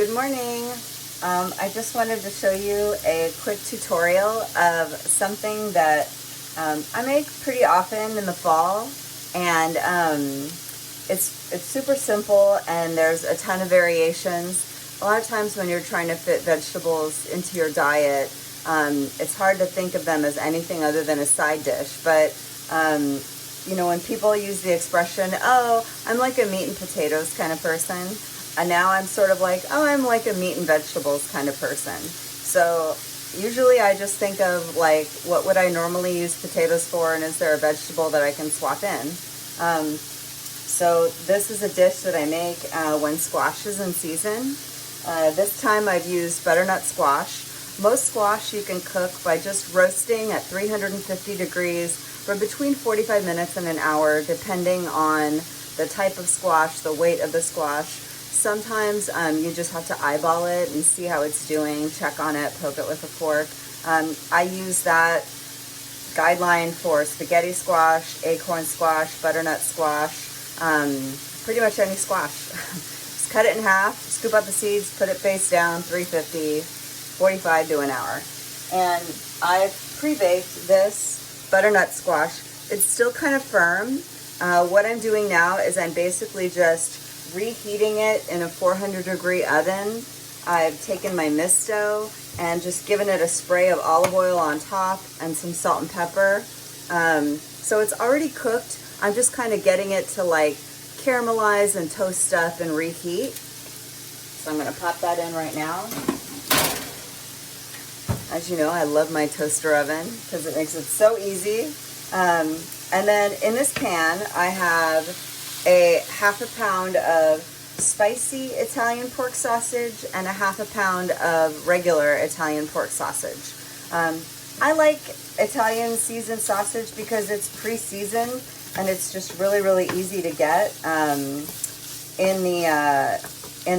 Good morning. I just wanted to show you a quick tutorial of something that I make pretty often in the fall, and it's super simple and there's a ton of variations. A lot of times when you're trying to fit vegetables into your diet, it's hard to think of them as anything other than a side dish, but you know, when people use the expression, oh, I'm like a meat and potatoes kind of person, and now I'm sort of like, oh, I'm like a meat and vegetables kind of person. So usually I just think of like, what would I normally use potatoes for, and is there a vegetable that I can swap in? So this is a dish that I make when squash is in season. This time I've used butternut squash. Most squash you can cook by just roasting at 350 degrees for between 45 minutes and an hour, depending on the type of squash, the weight of the squash. Sometimes you just have to eyeball it and see how it's doing, check on it, poke it with a fork. I use that guideline for spaghetti squash, acorn squash, butternut squash, pretty much any squash. Just cut it in half, scoop out the seeds, put it face down, 350, 45 to an hour. And I've pre-baked this butternut squash. It's still kind of firm. What I'm doing now is I'm basically just reheating it in a 400-degree oven. I've taken my misto and just given it a spray of olive oil on top and some salt and pepper. So it's already cooked. I'm just kind of getting it to like caramelize and toast stuff and reheat. So I'm going to pop that in right now. As you know, I love my toaster oven because it makes it so easy. And then in this pan, I have a half a pound of spicy Italian pork sausage and a half a pound of regular Italian pork sausage. I like Italian seasoned sausage because it's pre-seasoned and it's just really, really easy to get in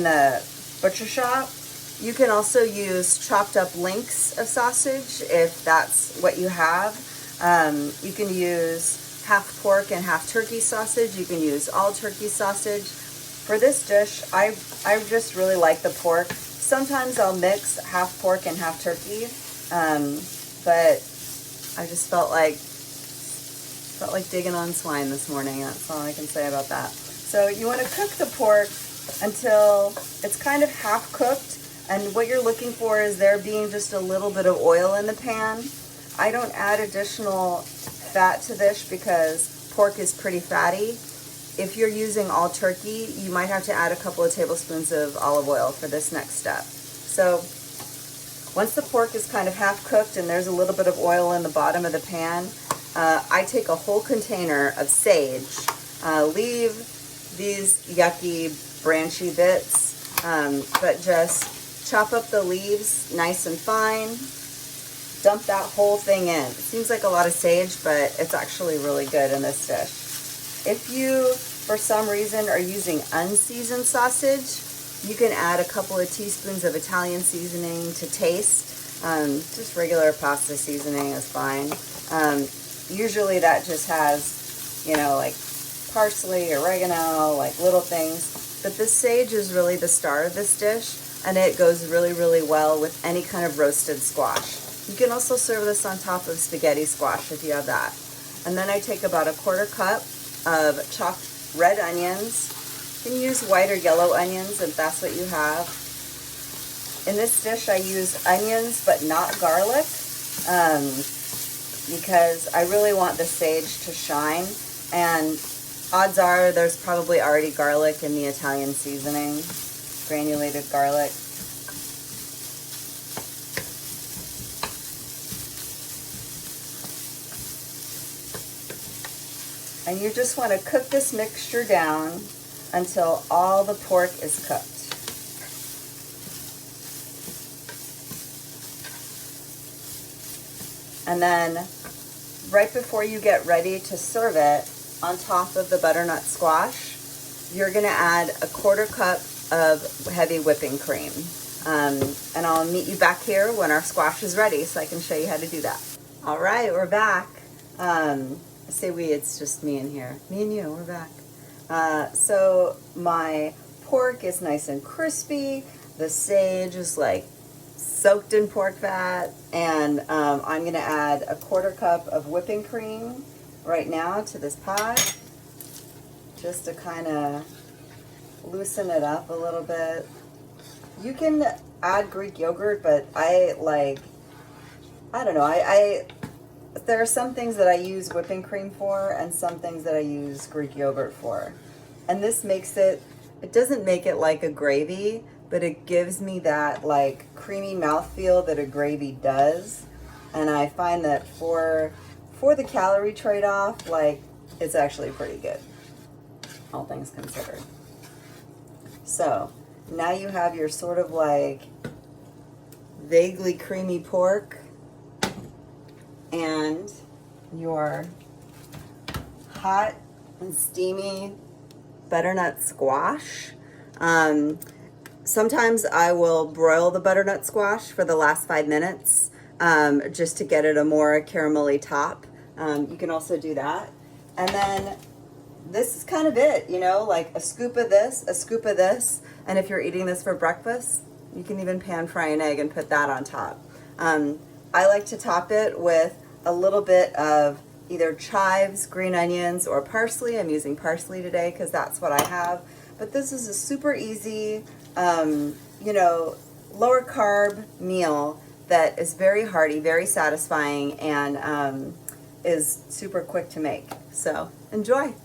the butcher shop. You can also use chopped up links of sausage if that's what you have. You can use half pork and half turkey sausage. You can use all turkey sausage. For this dish, I just really like the pork. Sometimes I'll mix half pork and half turkey, but I just felt like digging on swine this morning. That's all I can say about that. So you want to cook the pork until it's kind of half cooked, and what you're looking for is there being just a little bit of oil in the pan. I don't add additional fat to this because pork is pretty fatty. If you're using all turkey, you might have to add a couple of tablespoons of olive oil for this next step. So once the pork is kind of half cooked and there's a little bit of oil in the bottom of the pan, I take a whole container of sage, leave these yucky branchy bits, but just chop up the leaves nice and fine. Dump that whole thing in. It seems like a lot of sage, but it's actually really good in this dish. If you, for some reason, are using unseasoned sausage, you can add a couple of teaspoons of Italian seasoning to taste. Just regular pasta seasoning is fine. Usually that just has, you know, like parsley, oregano, like little things. But the sage is really the star of this dish, and it goes really, really well with any kind of roasted squash. You can also serve this on top of spaghetti squash if you have that. And then I take about a quarter cup of chopped red onions. You can use white or yellow onions if that's what you have. In this dish I use onions but not garlic because I really want the sage to shine, and odds are there's probably already garlic in the Italian seasoning, granulated garlic. And you just want to cook this mixture down until all the pork is cooked. And then right before you get ready to serve it, on top of the butternut squash, you're going to add a quarter cup of heavy whipping cream. And I'll meet you back here when our squash is ready so I can show you how to do that. All right, we're back. I say we, it's just me in here. Me and you, we're back. So my pork is nice and crispy. The sage is like soaked in pork fat, and I'm gonna add a 1/4 cup of whipping cream right now to this pot, just to kind of loosen it up a little bit. You can add Greek yogurt, but I don't know, there are some things that I use whipping cream for and some things that I use Greek yogurt for. And this makes it doesn't make it like a gravy, but it gives me that like creamy mouthfeel that a gravy does. And I find that for the calorie trade-off, like, it's actually pretty good, all things considered. So now you have your sort of like vaguely creamy pork and your hot and steamy butternut squash. Sometimes I will broil the butternut squash for the last 5 minutes, just to get it a more caramelly top. You can also do that. And then this is kind of it, you know, like a scoop of this, a scoop of this. And if you're eating this for breakfast, you can even pan fry an egg and put that on top. I like to top it with a little bit of either chives, green onions, or parsley. I'm using parsley today because that's what I have. But this is a super easy, you know, lower carb meal that is very hearty, very satisfying, and is super quick to make. So enjoy.